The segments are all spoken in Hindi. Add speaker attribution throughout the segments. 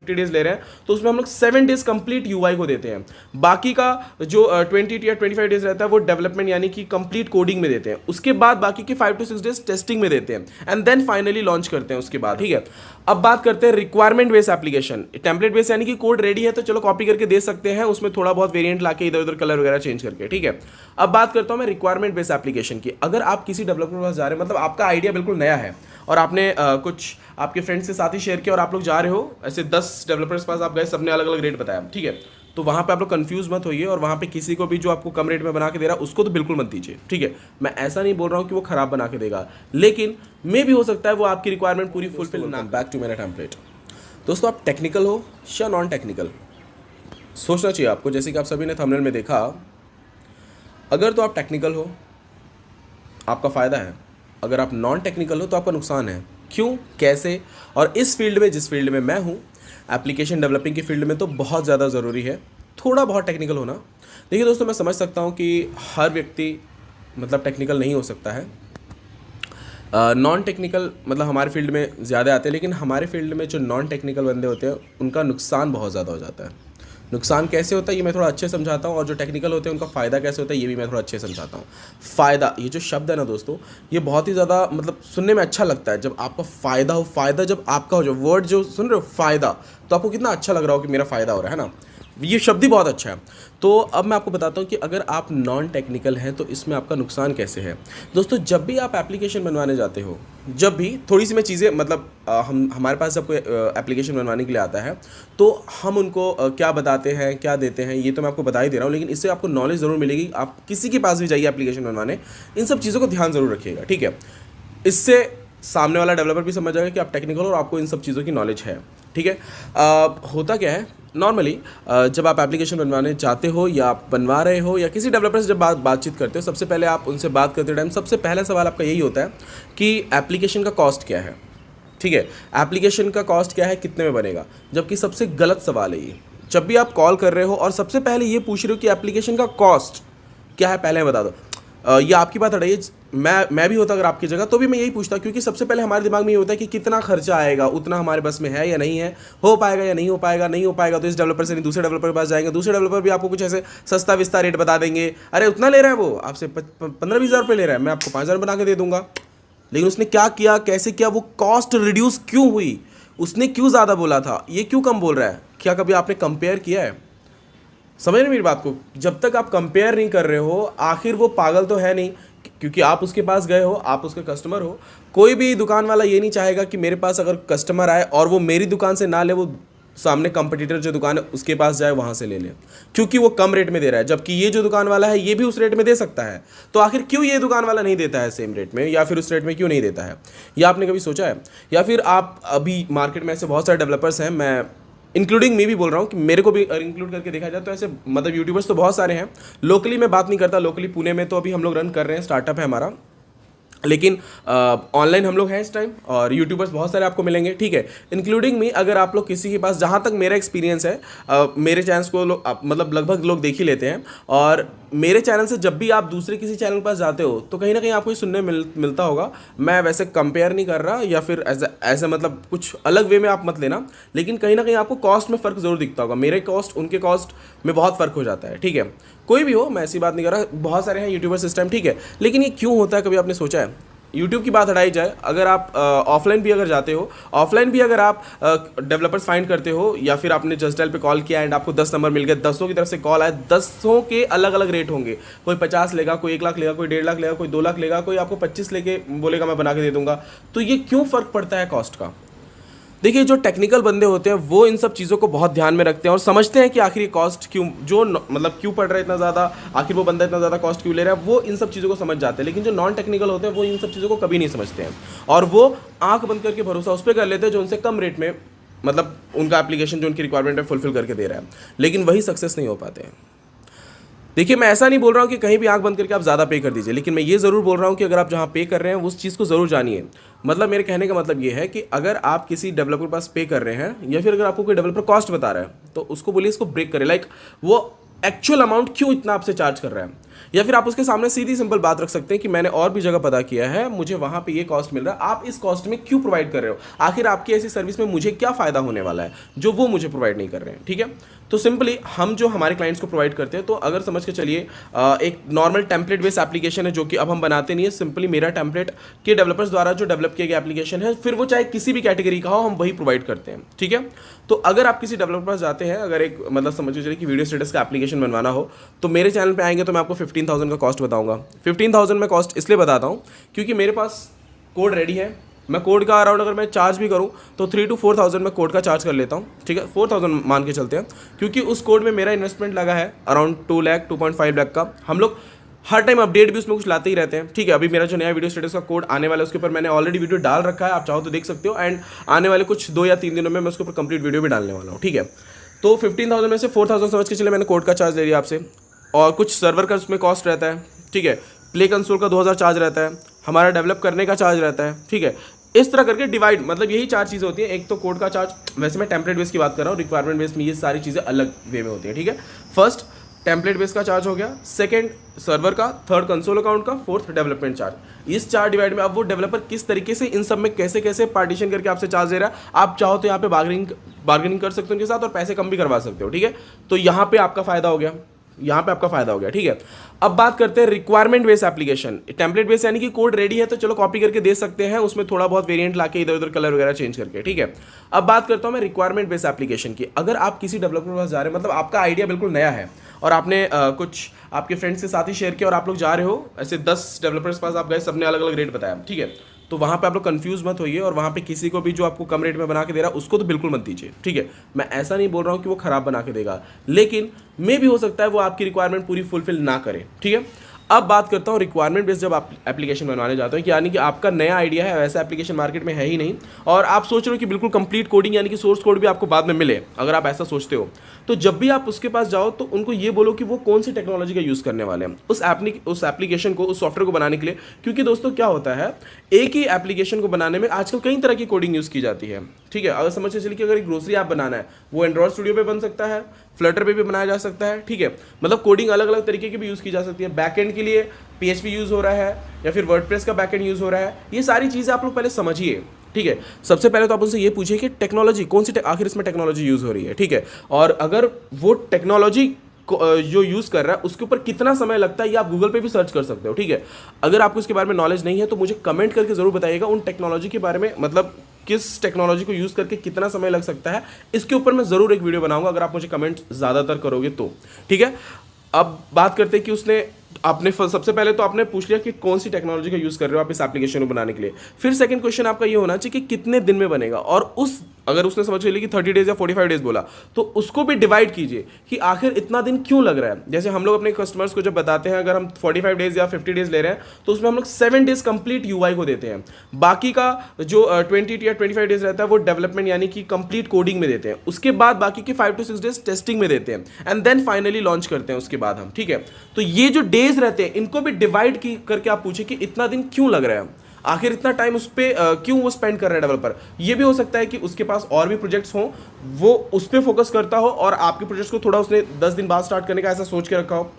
Speaker 1: डेज ले रहे हैं तो उसमें हम लोग 7 डेज कंप्लीट यूआई को देते हैं। बाकी का जो 20 या 25 डेज रहता है वो डेवलपमेंट यानी कि कंप्लीट कोडिंग में देते हैं। उसके बाद बाकी के 5 to 6 डेज टेस्टिंग में देते हैं एंड देन फाइनली लॉन्च करते हैं उसके बाद, ठीक है। अब बात करते हैं requirement based application. Template based यानी कि कोड रेडी है तो चलो कॉपी करके दे सकते हैं, उसमें थोड़ा बहुत वेरिएंट लाके इधर उधर कलर वगैरह चेंज करके, ठीक है। अब बात करता हूं मैं रिक्वायरमेंट बेस्ड एप्लीकेशन की। अगर आप किसी डेवलपर के पास जा रहे हैं, मतलब आपका आइडिया बिल्कुल नया है और आपने कुछ आपके फ्रेंड्स के साथ ही शेयर किया और आप लोग जा रहे हो, ऐसे 10 डेवलपर्स के पास आप गए, सबने अलग अलग रेट बताया, ठीक है। तो वहाँ पे आप लोग कंफ्यूज मत होइए और वहाँ पे किसी को भी जो आपको कम रेट में बना के दे रहा है उसको तो बिल्कुल मत दीजिए, ठीक है। मैं ऐसा नहीं बोल रहा हूँ कि वो खराब बना के देगा, लेकिन मे भी हो सकता है वो आपकी रिक्वायरमेंट पूरी फुलफिल ना। बैक टू मेरा टेम्पलेट। दोस्तों, आप टेक्निकल हो या नॉन टेक्निकल, सोचना चाहिए आपको। जैसे कि आप सभी ने थंबनेल में देखा, अगर तो आप टेक्निकल हो आपका फ़ायदा है, अगर आप नॉन टेक्निकल हो तो आपका नुकसान है। क्यों, कैसे? और इस फील्ड में, जिस फील्ड में मैं हूँ, एप्लीकेशन डेवलपिंग की फील्ड में तो बहुत ज़्यादा ज़रूरी है थोड़ा बहुत टेक्निकल होना। देखिए दोस्तों, मैं समझ सकता हूँ कि हर व्यक्ति मतलब टेक्निकल नहीं हो सकता है। नॉन टेक्निकल मतलब हमारे फील्ड में ज़्यादा आते हैं, लेकिन हमारे फील्ड में जो नॉन टेक्निकल बंदे होते हैं उनका नुकसान बहुत ज़्यादा हो जाता है। नुकसान कैसे होता है ये मैं थोड़ा अच्छे समझाता हूँ, और जो टेक्निकल होते हैं उनका फ़ायदा कैसे होता है ये भी मैं थोड़ा अच्छे समझाता हूँ। फ़ायदा, ये जो शब्द है ना दोस्तों, ये बहुत ही ज़्यादा मतलब सुनने में अच्छा लगता है। जब आपका फ़ायदा हो, फ़ायदा जब आपका हो, जो वर्ड जो सुन रहे हो फ़ायदा, तो आपको कितना अच्छा लग रहा हो कि मेरा फ़ायदा हो रहा है ना, ये शब्द ही बहुत अच्छा है। तो अब मैं आपको बताता हूँ कि अगर आप नॉन टेक्निकल हैं तो इसमें आपका नुकसान कैसे है। दोस्तों, जब भी आप एप्लीकेशन बनवाने जाते हो, जब भी थोड़ी सी मैं चीज़ें मतलब हमारे पास जब कोई एप्लीकेशन बनवाने के लिए आता है तो हम उनको क्या बताते हैं, क्या देते हैं, ये तो मैं आपको बता ही दे रहा हूँ, लेकिन इससे आपको नॉलेज ज़रूर मिलेगी। आप किसी के पास भी जाइए एप्लीकेशन बनवाने, इन सब चीज़ों को ध्यान ज़रूर रखिएगा, ठीक है। इससे सामने वाला डेवलपर भी समझ जाएगा कि आप टेक्निकल हो और आपको इन सब चीज़ों की नॉलेज है, ठीक है। होता क्या है नॉर्मली, जब आप एप्लीकेशन बनवाने जाते हो या आप बनवा रहे हो या किसी डेवलपर से जब बातचीत करते हो, सबसे पहले आप उनसे बात करते टाइम सबसे पहला सवाल आपका यही होता है कि एप्लीकेशन का कॉस्ट क्या है, ठीक है। एप्लीकेशन का कॉस्ट क्या है, कितने में बनेगा, जबकि सबसे गलत सवाल है ये। जब भी आप कॉल कर रहे हो और सबसे पहले ये पूछ रहे हो कि एप्लीकेशन का कॉस्ट क्या है, पहले बता दो। ये आपकी बात हटाइए, मैं भी होता अगर आपकी जगह तो भी मैं यही पूछता, क्योंकि सबसे पहले हमारे दिमाग में ये होता है कि कितना खर्चा आएगा, उतना हमारे बस में है या नहीं है, हो पाएगा या नहीं हो पाएगा। नहीं हो पाएगा तो इस डेवलपर से नहीं दूसरे डेवलपर के पास जाएंगे, दूसरे डेवलपर भी आपको कुछ ऐसे सस्ता विस्ता रेट बता देंगे, अरे उतना ले रहा है वो आपसे 15-20 हज़ार रुपये ले रहा है, मैं आपको 5,000 बना के दे दूंगा। लेकिन उसने क्या किया, कैसे किया, वो कॉस्ट रिड्यूस क्यों हुई, उसने क्यों ज़्यादा बोला था, ये क्यों कम बोल रहा है, क्या कभी आपने कंपेयर किया है? समझ रहे मेरी बात को? जब तक आप कंपेयर नहीं कर रहे हो, आखिर वो पागल तो है नहीं, क्योंकि आप उसके पास गए हो, आप उसके कस्टमर हो। कोई भी दुकान वाला ये नहीं चाहेगा कि मेरे पास अगर कस्टमर आए और वो मेरी दुकान से ना ले, वो सामने कंपटीटर जो दुकान है उसके पास जाए, वहाँ से ले ले, क्योंकि वो कम रेट में दे रहा है, जबकि ये जो दुकान वाला है ये भी उस रेट में दे सकता है। तो आखिर क्यों ये दुकान वाला नहीं देता है सेम रेट में, या फिर उस रेट में क्यों नहीं देता है, ये आपने कभी सोचा है? या फिर आप अभी मार्केट में ऐसे बहुत सारे डेवलपर्स हैं, मैं इंक्लूडिंग मैं भी बोल रहा हूँ कि मेरे को भी इंक्लूड करके देखा जाए तो ऐसे मतलब यूट्यूबर्स तो बहुत सारे हैं। लोकली मैं बात नहीं करता, लोकली पुणे में तो अभी हम लोग रन कर रहे हैं, स्टार्टअप है हमारा, लेकिन ऑनलाइन हम लोग हैं इस टाइम, और यूट्यूबर्स बहुत सारे आपको मिलेंगे, ठीक है, इंक्लूडिंग मी। अगर आप लोग किसी के पास, जहाँ तक मेरा एक्सपीरियंस है, मेरे चैनल्स को मतलब लगभग लोग देख ही लेते हैं, और मेरे चैनल से जब भी आप दूसरे किसी चैनल के पास जाते हो तो कहीं ना कहीं आपको ये सुनने मिलता होगा। मैं वैसे कंपेयर नहीं कर रहा या फिर ऐसे मतलब कुछ अलग वे में आप मत लेना, लेकिन कहीं ना कहीं आपको कॉस्ट में फ़र्क ज़रूर दिखता होगा। मेरे कॉस्ट उनके कॉस्ट में बहुत फ़र्क हो जाता है, ठीक है। कोई भी हो, मैं ऐसी बात नहीं कर रहा, बहुत सारे हैं यूट्यूबर सिस्टम, ठीक है, लेकिन ये क्यों होता है कभी आपने सोचा है? यूट्यूब की बात हटाई जाए, अगर आप ऑफलाइन भी अगर जाते हो, ऑफलाइन भी अगर आप डेवलपर्स फाइंड करते हो, या फिर आपने जस्ट डायल पे कॉल किया एंड आपको 10 नंबर मिल गए, 10 की तरफ से कॉल आए, 10 के अलग अलग रेट होंगे। कोई 50 लेगा, कोई 1 लाख लेगा, कोई 1.5 लाख लेगा, कोई 2 लाख लेगा, कोई आपको 25 लेके बोलेगा मैं बना के दे दूंगा। तो ये क्यों फ़र्क पड़ता है कॉस्ट का? देखिए, जो टेक्निकल बंदे होते हैं वो इन सब चीज़ों को बहुत ध्यान में रखते हैं और समझते हैं कि आखिर ये कॉस्ट क्यों, जो मतलब क्यों पड़ रहा है इतना ज़्यादा, आखिर वो बंदा इतना ज़्यादा कॉस्ट क्यों ले रहा है, वो इन सब चीज़ों को समझ जाते हैं। लेकिन जो नॉन टेक्निकल होते हैं वो इन सब चीज़ों को कभी नहीं समझते हैं, और वो आंख बंद करके भरोसा उस पर कर लेते हैं जो उनसे कम रेट में, मतलब उनका एप्लीकेशन जो उनकी रिक्वायरमेंट है फुलफिल करके दे रहा है, लेकिन वही सक्सेस नहीं हो पाते हैं। देखिए, मैं ऐसा नहीं बोल रहा हूँ कि कहीं भी आंख बंद करके आप ज़्यादा पे कर दीजिए, लेकिन मैं ये ज़रूर बोल रहा हूँ कि अगर आप जहाँ पे कर रहे हैं उस चीज़ को ज़रूर जानिए। मतलब मेरे कहने का मतलब ये है कि अगर आप किसी डेवलपर के पास पे कर रहे हैं, या फिर अगर आपको कोई डेवलपर कॉस्ट बता रहा है, तो उसको बोलिए इसको ब्रेक करें, लाइक वो एक्चुअल अमाउंट क्यों इतना आपसे चार्ज कर रहा है। या फिर आप उसके सामने सीधी सिंपल बात रख सकते हैं कि मैंने और भी जगह पता किया है, मुझे वहाँ पे ये कॉस्ट मिल रहा है, आप इस कॉस्ट में क्यों प्रोवाइड कर रहे हो, आखिर आपकी ऐसी सर्विस में मुझे क्या फ़ायदा होने वाला है जो वो मुझे प्रोवाइड नहीं कर रहे हैं। ठीक है, तो सिंपली हम जो हमारे क्लाइंट्स को प्रोवाइड करते हैं, तो अगर समझ के चलिए एक नॉर्मल टेम्पलेट बेस्ड एप्लीकेशन है जो कि अब हम बनाते नहीं है, सिंपली मेरा टेम्पलेट के डेवलपर्स द्वारा जो डेवलप किया गया एप्लीकेशन है, फिर वो चाहे किसी भी कैटेगरी का हो, हम वही प्रोवाइड करते हैं। ठीक है, तो अगर आप किसी डेवलपर पास जाते हैं, अगर एक मतलब समझ के चलिए कि वीडियो स्टेटस का एप्लीकेशन बनवाना हो, तो मेरे चैनल पे आएंगे तो मैं आपको 15,000 का कॉस्ट बताऊंगा। 15,000 में कॉस्ट इसलिए बताता हूँ क्योंकि मेरे पास कोड रेडी है, मैं कोड का अराउंड अगर मैं चार्ज भी करूँ तो 3 to 4,000 में कोड का चार्ज कर लेता हूँ। ठीक है, 4,000 मान के चलते हैं, क्योंकि उस कोड में मेरा इन्वेस्टमेंट लगा है अराउंड 2 लाख 2.5 लाख का। हम लोग हर टाइम अपडेट भी उसमें कुछ लाते ही रहते हैं। ठीक है, अभी मेरा जो नया वीडियो स्टेटस का कोड आने वाला है उसके ऊपर मैंने ऑलरेडी वीडियो डाल रखा है, आप चाहो तो देख सकते हो, एंड आने वाले कुछ 2 या 3 दिनों में मैं उसके ऊपर कंप्लीट वीडियो भी डालने वाला हूँ। ठीक है, तो 15,000 में से 4,000 समझ के चले मैंने कोड का चार्ज ले लिया आपसे, और कुछ सर्वर का उसमें कॉस्ट रहता है। ठीक है, प्ले कंसोल का 2,000 चार्ज रहता है, हमारा डेवलप करने का चार्ज रहता है। ठीक है, इस तरह करके डिवाइड, मतलब यही 4 चीज़ें होती हैं। एक तो कोड का चार्ज, वैसे मैं टेम्पलेट बेस की बात कर रहा हूँ, रिक्वायरमेंट बेस में ये सारी चीज़ें अलग वे में होती हैं। ठीक है, फर्स्ट टेम्पलेट बेस का चार्ज हो गया, सेकंड सर्वर का, थर्ड कंसोल अकाउंट का, फोर्थ डेवलपमेंट चार्ज। इस 4 डिवाइड में अब वो डेवलपर किस तरीके से इन सब में कैसे कैसे पार्टीशन करके आपसे चार्ज दे रहा है, आप चाहो तो यहाँ पे बार्गेनिंग कर सकते हो उनके साथ और पैसे कम भी करवा सकते हो। ठीक है, तो यहाँ पे आपका फायदा हो गया, यहाँ पे आपका फायदा हो गया। ठीक है, अब बात करते हैं requirement base application. Template base यानी कि कोड रेडी है तो चलो कॉपी करके दे सकते हैं, उसमें थोड़ा बहुत वेरिएंट लाके इधर उधर कलर वगैरह चेंज करके। ठीक है, अब बात करता हूँ मैं रिक्वायरमेंट बेस एप्लीकेशन की। अगर आप किसी डेवलपर के पास जा रहे हैं, मतलब आपका आइडिया बिल्कुल नया है और आपने कुछ आपके फ्रेंड्स के साथ ही शेयर किया और आप लोग जा रहे हो, ऐसे 10 डेवलपर्स पास आप गए, सबने अलग अलग रेट बताया। ठीक है, तो वहाँ पे आप लोग कंफ्यूज मत होइए, और वहाँ पे किसी को भी जो आपको कम रेट में बना के दे रहा है उसको तो बिल्कुल मत दीजिए। ठीक है, मैं ऐसा नहीं बोल रहा हूँ कि वो खराब बना के देगा, लेकिन मे भी हो सकता है वो आपकी रिक्वायरमेंट पूरी फुलफिल ना करे। ठीक है, अब बात करता हूँ रिक्वायरमेंट बेस्ड जब आप एप्लीकेशन बनवाने जाते हो, कि यानी कि आपका नया आइडिया है, वैसा एप्लीकेशन मार्केट में है ही नहीं, और आप सोच रहे हो कि बिल्कुल कंप्लीट कोडिंग यानी कि सोर्स कोड भी आपको बाद में मिले। अगर आप ऐसा सोचते हो तो जब भी आप उसके पास जाओ तो उनको ये बोलो कि वो कौन सी टेक्नोलॉजी का यूज़ करने वाले हैं उस एप्लीकेशन को, उस सॉफ्टवेयर को बनाने के लिए। क्योंकि दोस्तों क्या होता है, एक ही एप्लीकेशन को बनाने में आजकल कई तरह की कोडिंग यूज़ की जाती है। ठीक है, अगर समझ चलिए कि अगर एक ग्रोसरी ऐप बनाना है, वो एंड्रॉइड स्टूडियो पे बन सकता है, फ्लटर पे भी बनाया जा सकता है। ठीक है, मतलब कोडिंग अलग अलग तरीके की भी यूज़ की जा सकती है। बैकएंड के लिए PHP यूज़ हो रहा है या फिर वर्डप्रेस का बैकएंड यूज़ हो रहा है, ये सारी चीज़ें आप लोग पहले समझिए। ठीक है, सबसे पहले तो आप उनसे ये पूछिए कि टेक्नोलॉजी कौन सी, आखिर इसमें टेक्नोलॉजी यूज़ हो रही है। ठीक है, और अगर वो टेक्नोलॉजी जो यूज़ कर रहा है उसके ऊपर कितना समय लगता है, ये आप गूगल पे भी सर्च कर सकते हो। ठीक है, अगर आपको इसके बारे में नॉलेज नहीं है तो मुझे कमेंट करके ज़रूर बताइएगा उन टेक्नोलॉजी के बारे में, मतलब किस टेक्नोलॉजी को यूज़ करके कितना समय लग सकता है, इसके ऊपर मैं ज़रूर एक वीडियो बनाऊंगा अगर आप मुझे कमेंट ज़्यादातर करोगे तो। ठीक है, अब बात करते हैं कि आपने सबसे पहले तो आपने पूछ लिया कि कौन सी टेक्नोलॉजी का यूज़ कर रहे हो आप इस एप्लीकेशन को बनाने के लिए। फिर सेकंड क्वेश्चन आपका ये होना चाहिए कि कितने दिन में बनेगा, और अगर उसने समझ लिया कि 30 डेज या 45 डेज बोला तो उसको भी डिवाइड कीजिए कि आखिर इतना दिन क्यों लग रहा है। जैसे हम लोग अपने कस्टमर्स को जब बताते हैं, अगर हम 45 डेज या 50 डेज ले रहे हैं तो उसमें हम लोग 7 डेज कंप्लीट UI को देते हैं, बाकी का जो 20 या 25 डेज रहता है वो डेवलपमेंट यानी कि कंप्लीट कोडिंग में देते हैं। उसके बाद बाकी के 5 to 6 डेज टेस्टिंग में देते हैं, एंड देन फाइनली लॉन्च करते हैं उसके बाद हम। ठीक है, तो ये जो डेज रहते हैं इनको भी डिवाइड करके आप पूछे कि इतना दिन क्यों लग रहा है, आखिर इतना टाइम उस पर क्यों वो स्पेंड कर रहा है डेवलपर। ये भी हो सकता है कि उसके पास और भी प्रोजेक्ट्स हों, वो उस पर फोकस करता हो और आपके प्रोजेक्ट्स को थोड़ा उसने 10 दिन बाद स्टार्ट करने का ऐसा सोच के रखा हो।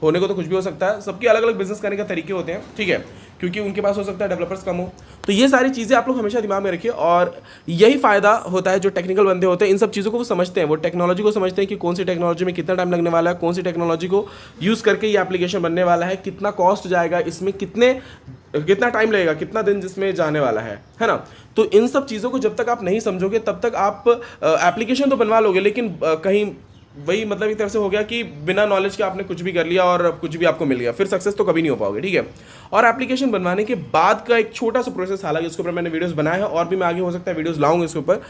Speaker 1: होने को तो कुछ भी हो सकता है, सबके अलग अलग बिजनेस करने का तरीके होते हैं। ठीक है, क्योंकि उनके पास हो सकता है डेवलपर्स कम हो, तो ये सारी चीज़ें आप लोग हमेशा दिमाग में रखिए। और यही फ़ायदा होता है, जो टेक्निकल बंदे होते हैं इन सब चीज़ों को वो समझते हैं, वो टेक्नोलॉजी को समझते हैं कि कौन सी टेक्नोलॉजी में कितना टाइम लगने वाला है, कौन सी टेक्नोलॉजी को यूज़ करके ये एप्लीकेशन बनने वाला है, कितना कॉस्ट जाएगा, इसमें कितना टाइम लगेगा, कितना दिन जिसमें जाने वाला है ना। तो इन सब चीज़ों को जब तक आप नहीं समझोगे तब तक आप एप्लीकेशन तो बनवा लोगे, लेकिन कहीं वही मतलब एक तरह से हो गया कि बिना नॉलेज के आपने कुछ भी कर लिया और कुछ भी आपको मिल गया, फिर सक्सेस तो कभी नहीं हो पाओगे। ठीक है, और एप्लीकेशन बनवाने के बाद का एक छोटा सा प्रोसेस, हालांकि इसके ऊपर मैंने वीडियोस बनाए हैं और भी मैं आगे हो सकता है वीडियोस लाऊंगा इसके ऊपर।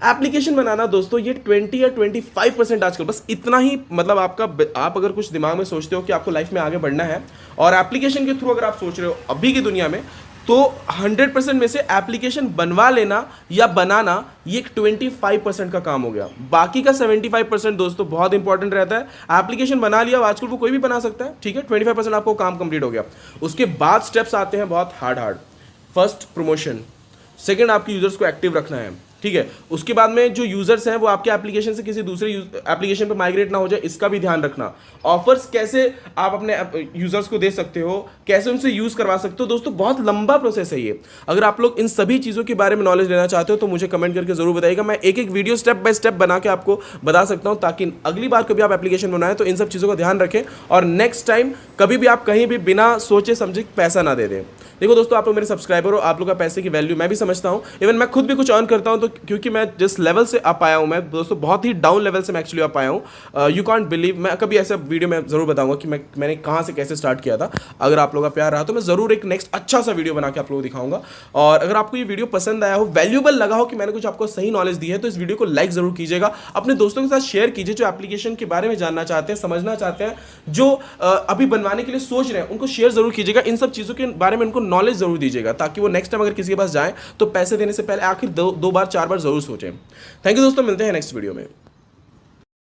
Speaker 1: एप्लीकेशन बनाना दोस्तों ये 20 या 25% आजकल, बस इतना ही, मतलब आप अगर कुछ दिमाग में सोचते हो कि आपको लाइफ में आगे बढ़ना है और एप्लीकेशन के थ्रू अगर आप सोच रहे हो अभी की दुनिया में, तो 100% में से एप्लीकेशन बनवा लेना या बनाना ये एक 25% का काम हो गया। बाकी का 75% दोस्तों बहुत इंपॉर्टेंट रहता है। एप्लीकेशन बना लिया, आजकल वो कोई भी बना सकता है। ठीक है, 25% आपको काम कंप्लीट हो गया। उसके बाद स्टेप्स आते हैं बहुत हार्ड। फर्स्ट प्रमोशन, सेकंड आपकी यूजर्स को एक्टिव रखना है। ठीक है। उसके बाद में जो यूजर्स हैं वो आपके एप्लीकेशन से किसी दूसरे एप्लीकेशन पे माइग्रेट ना हो जाए, इसका भी ध्यान रखना। ऑफर्स कैसे आप अपने यूजर्स को दे सकते हो, कैसे उनसे यूज करवा सकते हो, दोस्तों बहुत लंबा प्रोसेस है ये। अगर आप लोग इन सभी चीज़ों के बारे में नॉलेज लेना चाहते हो तो मुझे कमेंट करके जरूर बताइएगा, मैं एक एक वीडियो स्टेप बाय स्टेप बना के आपको बता सकता हूं, ताकि अगली बार कभी आप एप्लीकेशन बनाएं तो इन सब चीज़ों का ध्यान रखें और नेक्स्ट टाइम कभी भी आप कहीं भी बिना सोचे समझे पैसा ना दे दें। देखो दोस्तों, आप लोग मेरे सब्सक्राइबर हो, आप लोग का पैसे की वैल्यू मैं भी समझता हूं, इवन मैं खुद भी कुछ अर्न करता हूं, तो क्योंकि मैं जिस लेवल से आप आया हूं, मैं दोस्तों बहुत ही डाउन लेवल से मैं एक्चुअली आप आया हूं। यू कांट बिलीव, मैं कभी ऐसा वीडियो में जरूर बताऊंगा कि मैंने कहां से कैसे स्टार्ट किया था। अगर आप लोगों का प्यार रहा तो मैं जरूर एक नेक्स्ट अच्छा सा वीडियो बना के आप लोगों को दिखाऊंगा। और अगर आपको ये वीडियो पसंद आया हो, वैल्यूबल लगा हो, कि मैंने कुछ आपको सही नॉलेज दी है, तो इस वीडियो को लाइक जरूर कीजिएगा, अपने दोस्तों के साथ शेयर कीजिए जो एप्लीकेशन के बारे में जानना चाहते हैं, समझना चाहते हैं, जो अभी बनवाने के लिए सोच रहे हैं, उनको शेयर जरूर कीजिएगा। इन सब चीज़ों के बारे में उनको नॉलेज जरूर दीजिएगा, ताकि वो नेक्स्ट टाइम अगर किसी के पास जाए तो पैसे देने से पहले आखिर 2 बार 4 बार जरूर सोचें। थैंक यू दोस्तों, मिलते हैं नेक्स्ट वीडियो में।